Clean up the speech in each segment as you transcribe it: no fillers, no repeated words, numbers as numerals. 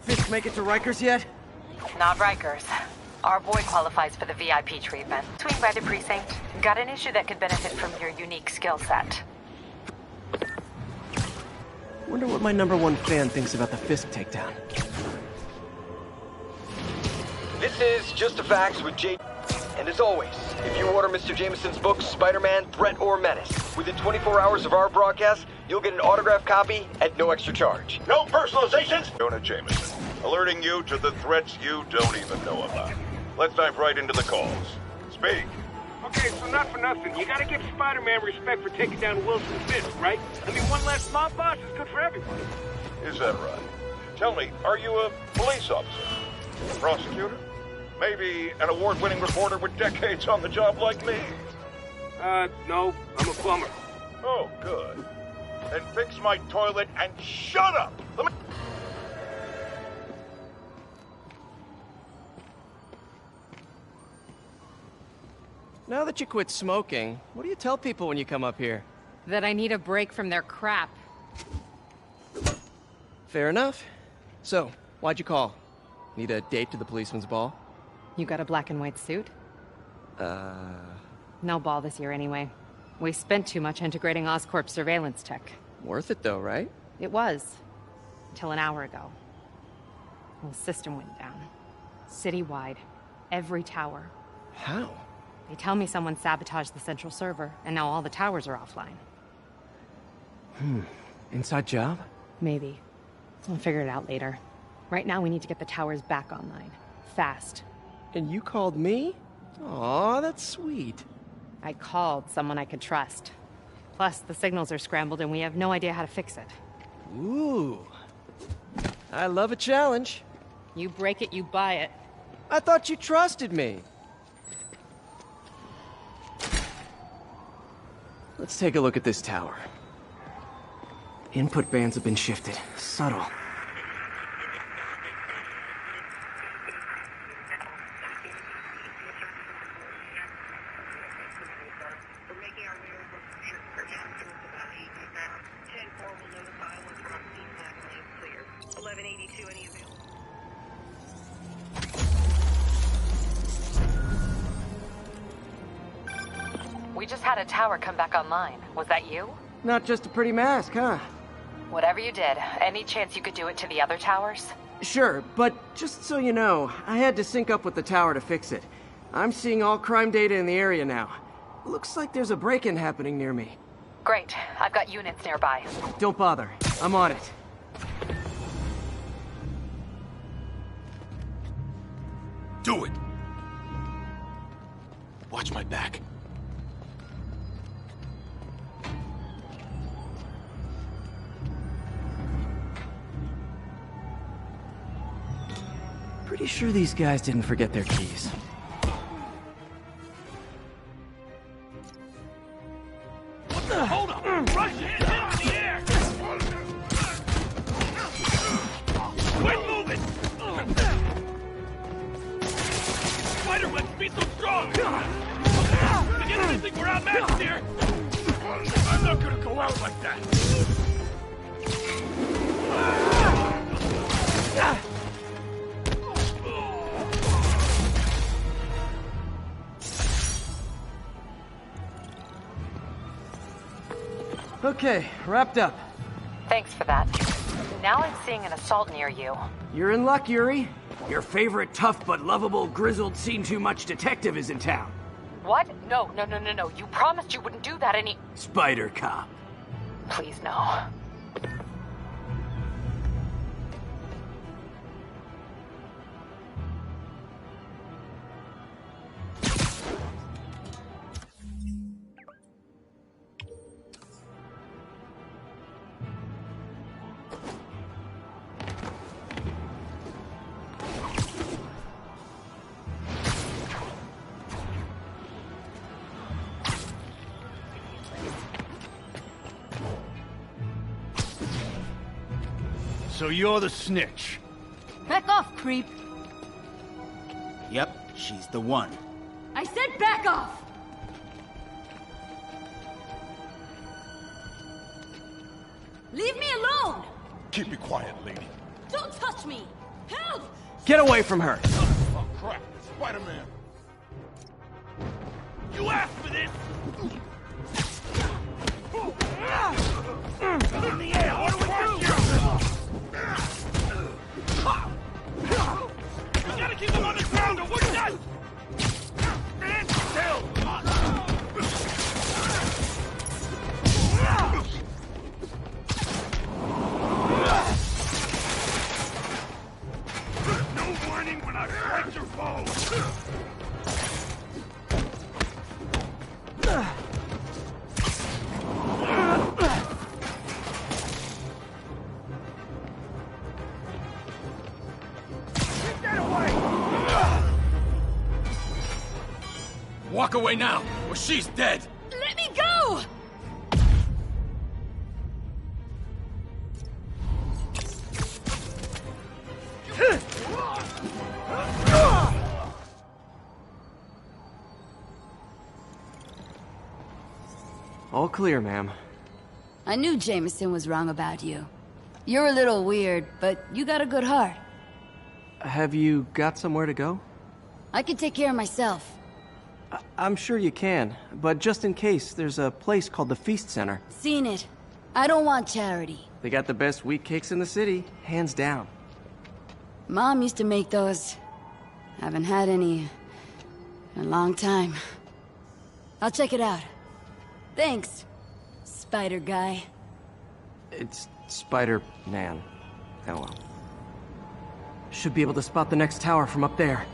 Fisk make it to Rikers yet? Not Rikers. Our boy qualifies for the VIP treatment. Swing by the precinct. Got an issue that could benefit from your unique skill set. Wonder what my #1 fan thinks about the Fisk takedown. This is Just the Facts with J. And as always, if you order Mr. Jameson's book, Spider-Man, Threat or Menace, within 24 hours of our broadcast, you'll get an autographed copy at no extra charge. No personalizations! Jonah Jameson, alerting you to the threats you don't even know about. Let's dive right into the calls. Speak. Okay, so not for nothing. You gotta give Spider-Man respect for taking down Wilson Fisk, right? I mean, one less mob boss is good for everybody. Is that right? Tell me, are you a police officer? A prosecutor? Maybe an award-winning reporter with decades on the job like me? No, I'm a plumber. Oh, good. Then fix my toilet and shut up! Let me... Now that you quit smoking, what do you tell people when you come up here? That I need a break from their crap. Fair enough. So, why'd you call? Need a date to the policeman's ball? You got a black and white suit? No ball this year anyway. We spent too much integrating Oscorp's surveillance tech. Worth it though, right? It was. Until an hour ago. The whole system went down. Citywide. Every tower. How? They tell me someone sabotaged the central server, and now all the towers are offline. Inside job? Maybe. I'll figure it out later. Right now, we need to get the towers back online. Fast. And you called me? Aw, that's sweet. I called someone I could trust. Plus, the signals are scrambled and we have no idea how to fix it. Ooh. I love a challenge. You break it, you buy it. I thought you trusted me. Let's take a look at this tower. Input bands have been shifted. Subtle. We just had a tower come back online. Was that you? Not just a pretty mask, huh? Whatever you did, any chance you could do it to the other towers? Sure, but just so you know, I had to sync up with the tower to fix it. I'm seeing all crime data in the area now. Looks like there's a break-in happening near me. Great. I've got units nearby. Don't bother. I'm on it. Do it! Watch my back. Pretty sure these guys didn't forget their keys. Hold up! Rush it! Hit in the air! Quit moving! Spiderweb's be so strong! Forget anything, we're outmatched here! I'm not gonna go out like that! Okay, wrapped up. Thanks for that. Now I'm seeing an assault near you. You're in luck, Yuri. Your favorite tough but lovable, grizzled, seen-too-much detective is in town. What? No. You promised you wouldn't do that any... Spider Cop. Please, no. So you're the snitch. Back off, creep. Yep, she's the one. I said back off! Leave me alone! Keep it quiet, lady. Don't touch me! Help! Get away from her! Oh, crap. Spider-Man. You asked for this! In the air, what do we do? We gotta keep him on the ground or we're done! Stand still! No warning when I strike your foe! Walk away now, or she's dead! Let me go! All clear, ma'am. I knew Jameson was wrong about you. You're a little weird, but you got a good heart. Have you got somewhere to go? I can take care of myself. I'm sure you can, but just in case, there's a place called the Feast Center. Seen it. I don't want charity. They got the best wheat cakes in the city, hands down. Mom used to make those. Haven't had any in a long time. I'll check it out. Thanks, Spider Guy. It's Spider-Man. Oh well. Should be able to spot the next tower from up there.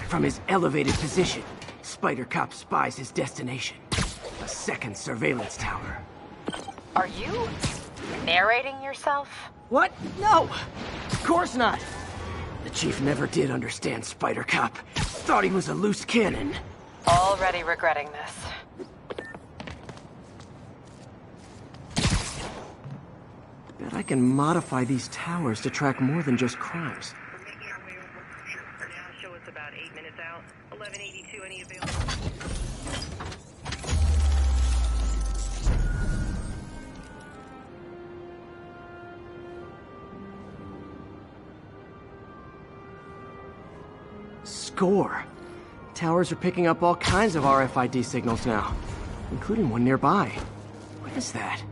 From his elevated position, Spider Cop spies his destination. A second surveillance tower. Are you narrating yourself? What? No! Of course not! The Chief never did understand Spider Cop. Thought he was a loose cannon. Already regretting this. Bet I can modify these towers to track more than just crimes. Show us about 8 minutes out. 1182, any available? Score. Towers are picking up all kinds of RFID signals now, including one nearby. What is that?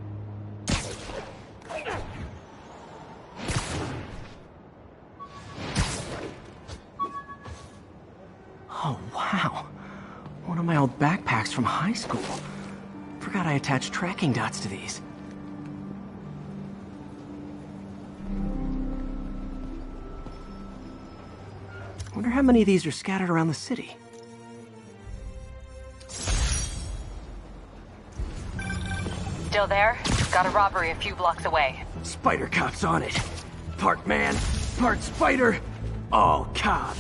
Oh, wow. One of my old backpacks from high school. Forgot I attached tracking dots to these. Wonder how many of these are scattered around the city. Still there? Got a robbery a few blocks away. Spider Cop's on it. Part man, part spider, all cop.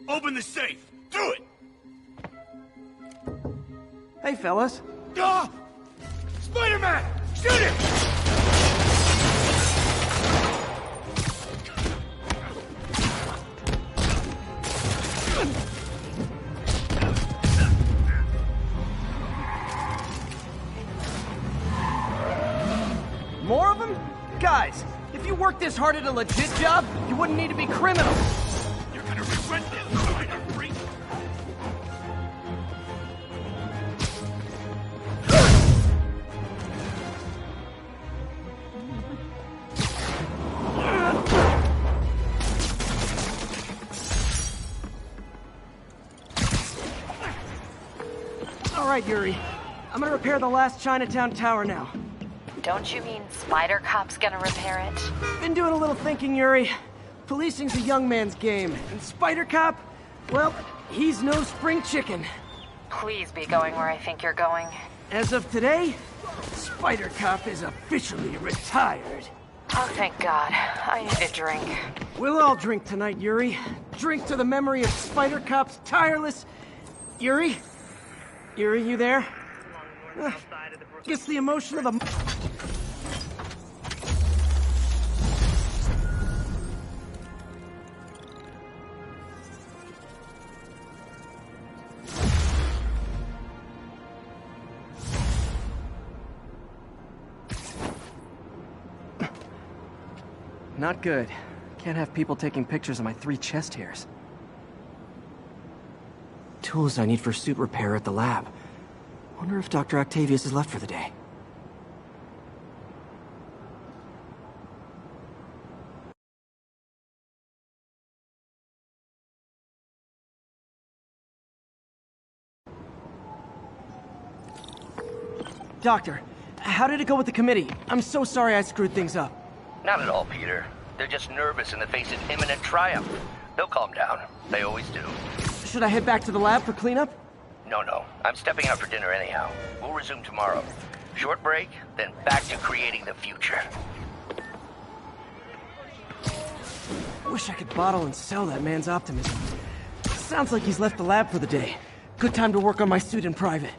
Open the safe! Do it! Hey, fellas. Ah! Spider-Man! Shoot him! More of them? Guys, if you worked this hard at a legit job, you wouldn't need to be criminals. You're gonna regret this, Spider Freak! All right, Yuri. I'm gonna repair the last Chinatown tower now. Don't you mean Spider Cop's gonna repair it? Been doing a little thinking, Yuri. Policing's a young man's game, and Spider Cop, well, he's no spring chicken. Please be going where I think you're going. As of today, Spider Cop is officially retired. Oh, thank God. I need a drink. We'll all drink tonight, Yuri. Drink to the memory of Spider Cop's tireless... Yuri? Yuri, you there? Guess the emotion of the... not good. Can't have people taking pictures of my 3 chest hairs. Tools I need for suit repair at the lab. Wonder if Dr. Octavius is left for the day. Doctor, how did it go with the committee? I'm so sorry I screwed things up. Not at all, Peter. They're just nervous in the face of imminent triumph. They'll calm down. They always do. Should I head back to the lab for cleanup? No. I'm stepping out for dinner anyhow. We'll resume tomorrow. Short break, then back to creating the future. Wish I could bottle and sell that man's optimism. Sounds like he's left the lab for the day. Good time to work on my suit in private.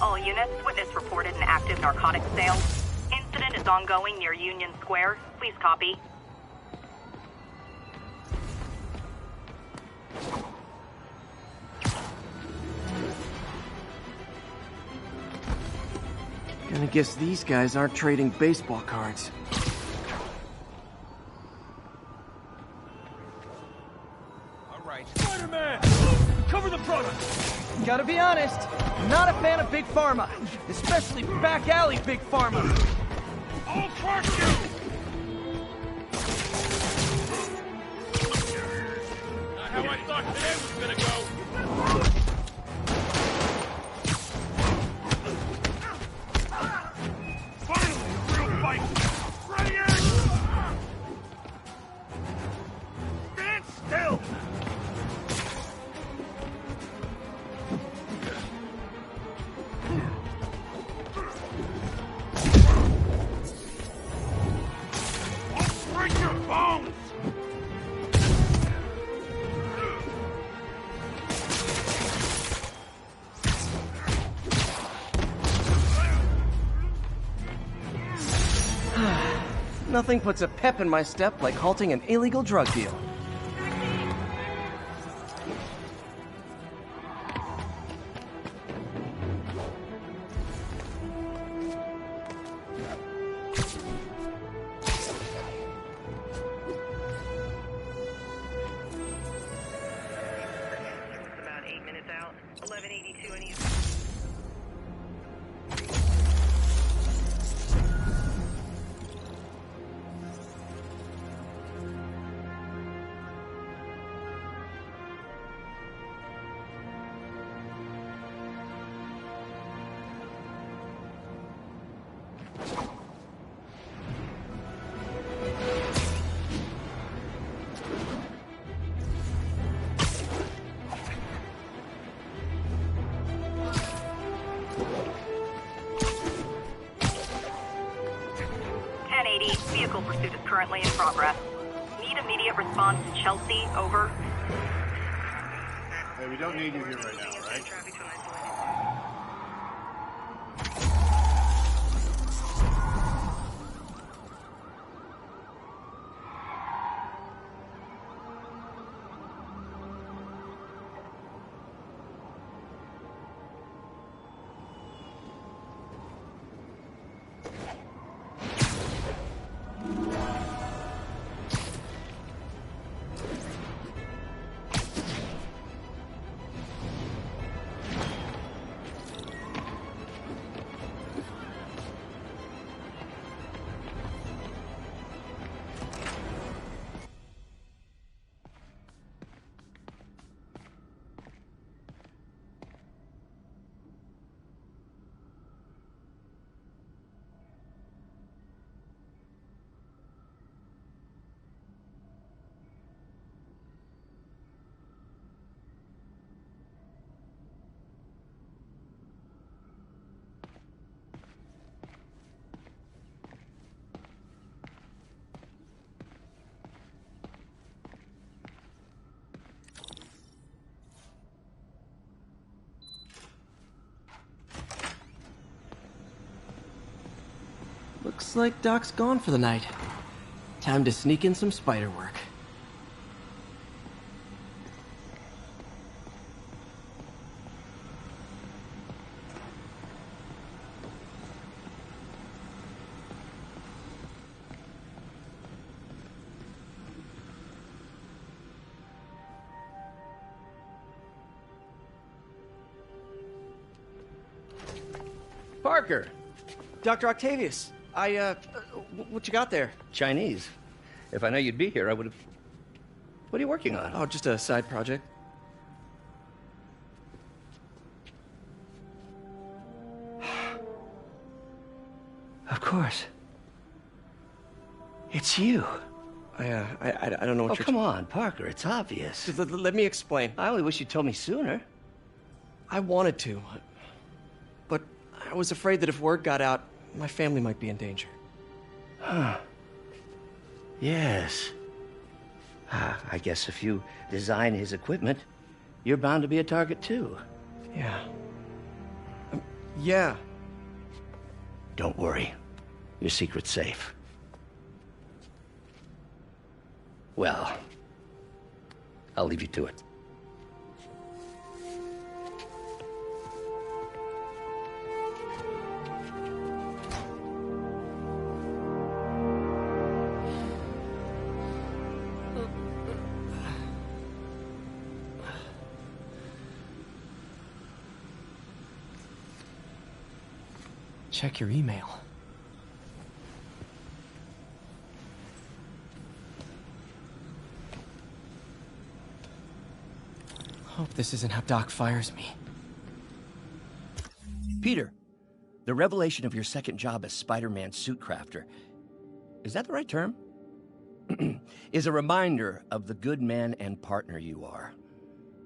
All units, witness reported an active narcotics sale. Incident is ongoing near Union Square. Please copy. Gonna guess these guys aren't trading baseball cards. All right. Spider-Man! Cover the product! Gotta be honest, not a fan of Big Pharma. Especially back alley Big Pharma. I'll crush you! Not how I thought today was gonna go. Finally, a real fight! Ready, stand still! Break your bones! Nothing puts a pep in my step like halting an illegal drug deal. About 8 minutes out. 1182 any... Vehicle pursuit is currently in progress. Need immediate response to Chelsea, over. Hey, we don't need you here right now, right? Traffic to an isolated... Looks like Doc's gone for the night. Time to sneak in some spider work. Parker! Dr. Octavius, what you got there? Chinese. If I know you'd be here, I would have... What are you working on? Oh, just a side project. Of course. It's you. I don't know what you're... Oh, come on, Parker, it's obvious. Let me explain. I only wish you'd told me sooner. I wanted to, but I was afraid that if word got out, my family might be in danger. Huh. Yes. I guess if you design his equipment, you're bound to be a target too. Yeah. Yeah. Don't worry. Your secret's safe. Well, I'll leave you to it. Check your email. Hope this isn't how Doc fires me. Peter, the revelation of your second job as Spider-Man suit crafter, is that the right term? Is a reminder of the good man and partner you are.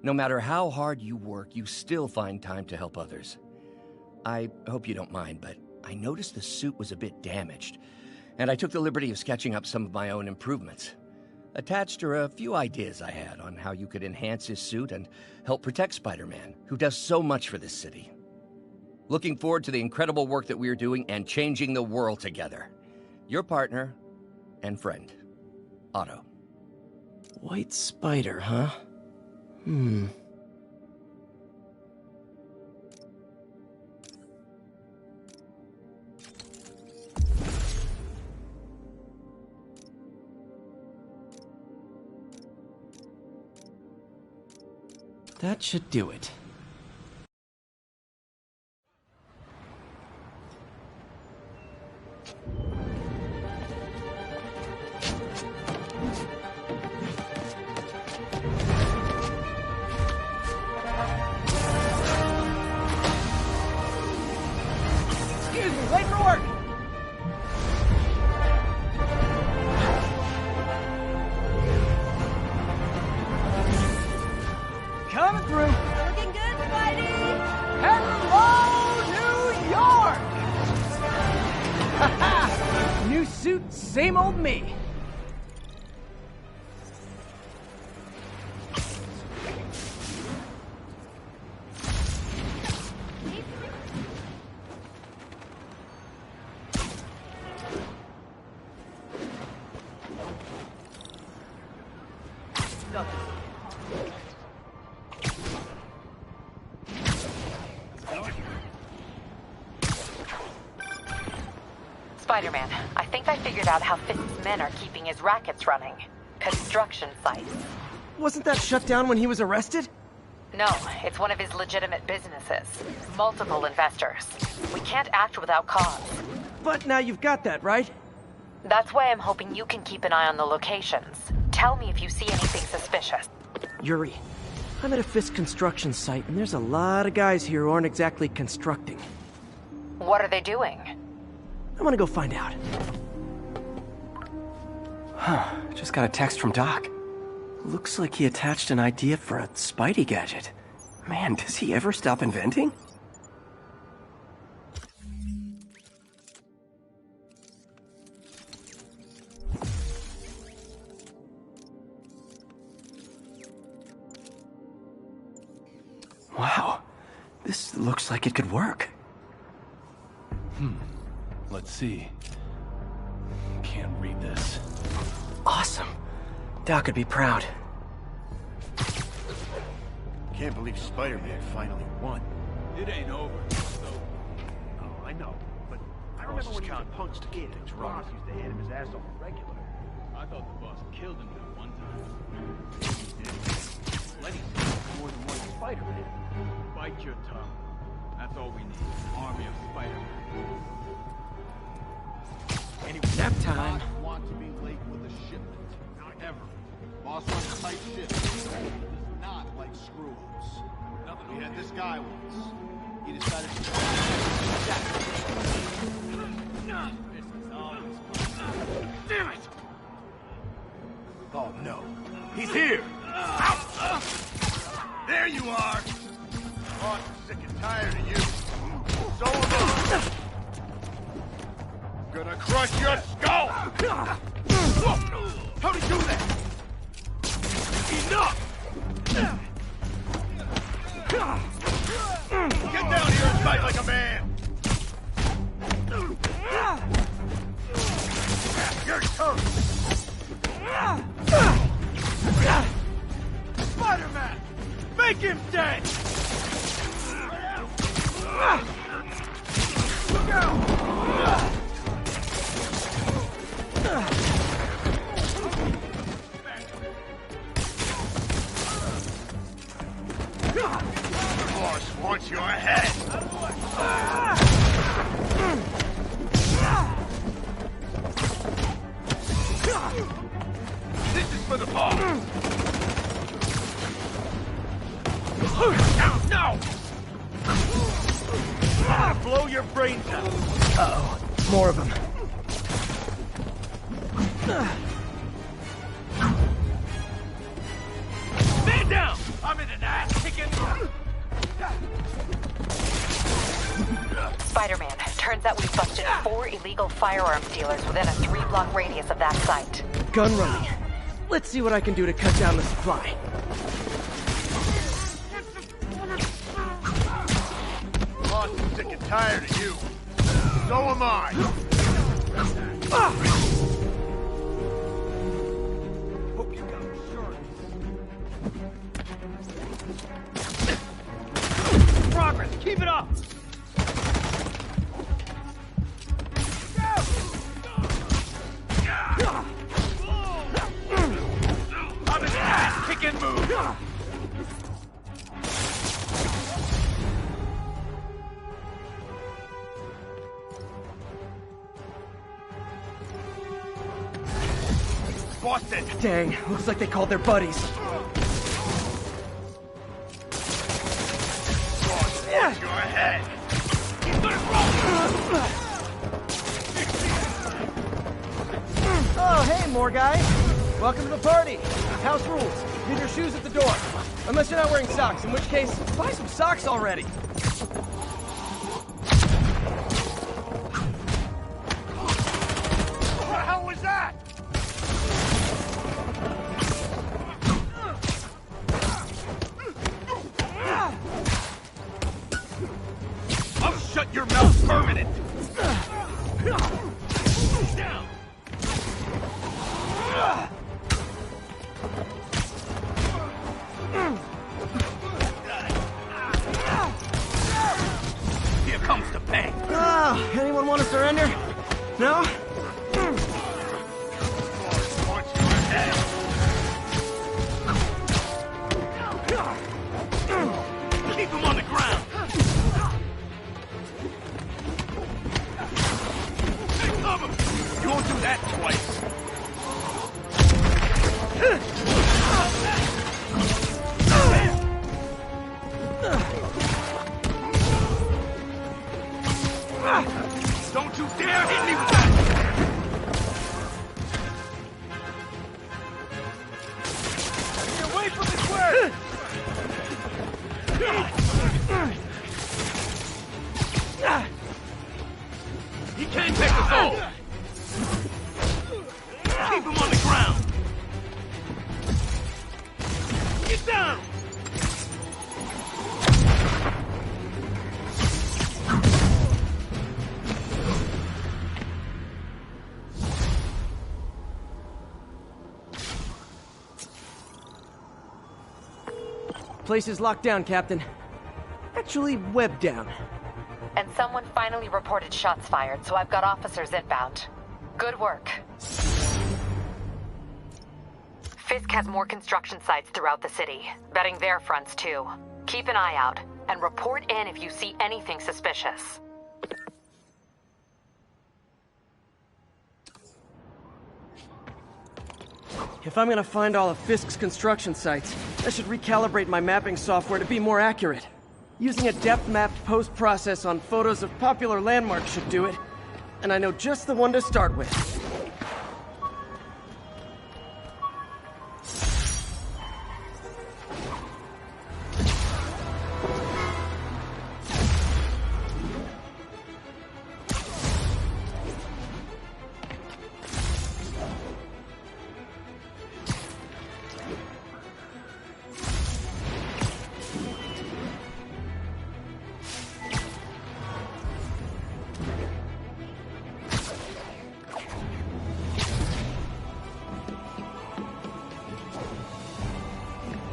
No matter how hard you work, you still find time to help others. I hope you don't mind, but I noticed the suit was a bit damaged, and I took the liberty of sketching up some of my own improvements. Attached are a few ideas I had on how you could enhance his suit and help protect Spider-Man, who does so much for this city. Looking forward to the incredible work that we're doing and changing the world together. Your partner and friend, Otto. White spider, huh? That should do it. Excuse me, late for work! Coming through. Looking good, Spidey! Hello, New York! Ha-ha! New suit, same old me. Spider-Man, I think I figured out how Fisk's men are keeping his rackets running. Construction sites. Wasn't that shut down when he was arrested? No, it's one of his legitimate businesses. Multiple investors. We can't act without cause. But now you've got that, right? That's why I'm hoping you can keep an eye on the locations. Tell me if you see anything suspicious. Yuri, I'm at a Fisk construction site, and there's a lot of guys here who aren't exactly constructing. What are they doing? I want to go find out. Just got a text from Doc. Looks like he attached an idea for a Spidey gadget. Man, does he ever stop inventing? Wow, this looks like it could work. Let's see. can't read this. Awesome. Doc would be proud. Can't believe Spider-Man finally won. It ain't over. Oh, I know, but I remember when he was a punk kid. His boss used to hit him his ass off regular. I thought the boss killed him that one time. He did. Lenny more than one Spider-Man. Bite your tongue. That's all we need. An army of Spider-Man. Anyway, Nap time. Not want to be late with a shipment. Not ever. Boss runs a tight ship. Does not like screw-ups. We had this guy once. He decided to... Damn it! oh no, he's here! There you are! Boss is sick and tired of you. So am I. Gonna crush your skull! How'd he do that? Enough! Get down here and fight like a man! Your turn! Spider-Man! Make him dead! Look out! Boss wants your head! This is for the boss! No! I'm gonna blow your brains out! Uh-oh. More of them. Stand down! I'm in an ass-kicking... Spider-Man, turns out we've busted 4 illegal firearms dealers within a 3-block radius of that site. Gun running. Let's see what I can do to cut down the supply. Boss is sick and tired of you. So am I. Hope you got insurance. Progress, keep it up. I'm in an ass-kicking mood. Boston! Dang, looks like they called their buddies. Boss wants your head! He's gonna roll! Oh, hey, more guys. Welcome to the party. House rules. Leave your shoes at the door. Unless you're not wearing socks, in which case, buy some socks already. What the hell was that? I'll shut your mouth permanent! Down! Here comes the bang! Oh, anyone want to surrender? No? Boss wants your head! Keep him on the ground! Take cover! You won't do that twice! Don't you dare hit me with that! Get away from the square! He can't take us all! Keep him on the ground! Get down! Place is locked down, Captain. Actually, webbed down. And someone finally reported shots fired, so I've got officers inbound. Good work. Fisk has more construction sites throughout the city, betting their fronts too. Keep an eye out, and report in if you see anything suspicious. If I'm gonna find all of Fisk's construction sites, I should recalibrate my mapping software to be more accurate. Using a depth-mapped post-process on photos of popular landmarks should do it, and I know just the one to start with.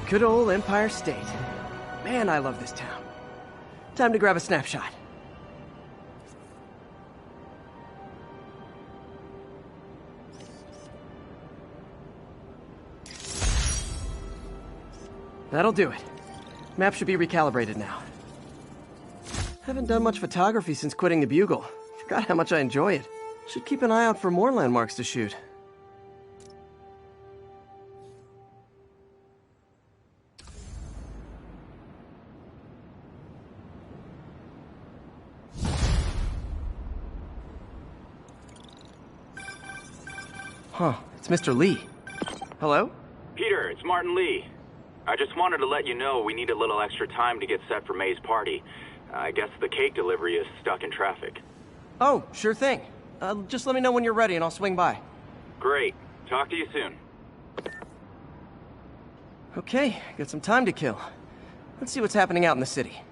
Good old Empire State. Man, I love this town. Time to grab a snapshot. That'll do it. Map should be recalibrated now. Haven't done much photography since quitting the Bugle. Forgot how much I enjoy it. Should keep an eye out for more landmarks to shoot. Huh, it's Mr. Lee. Hello? Peter, it's Martin Lee. I just wanted to let you know we need a little extra time to get set for May's party. I guess the cake delivery is stuck in traffic. Oh, sure thing. Just let me know when you're ready and I'll swing by. Great. Talk to you soon. Okay, got some time to kill. Let's see what's happening out in the city.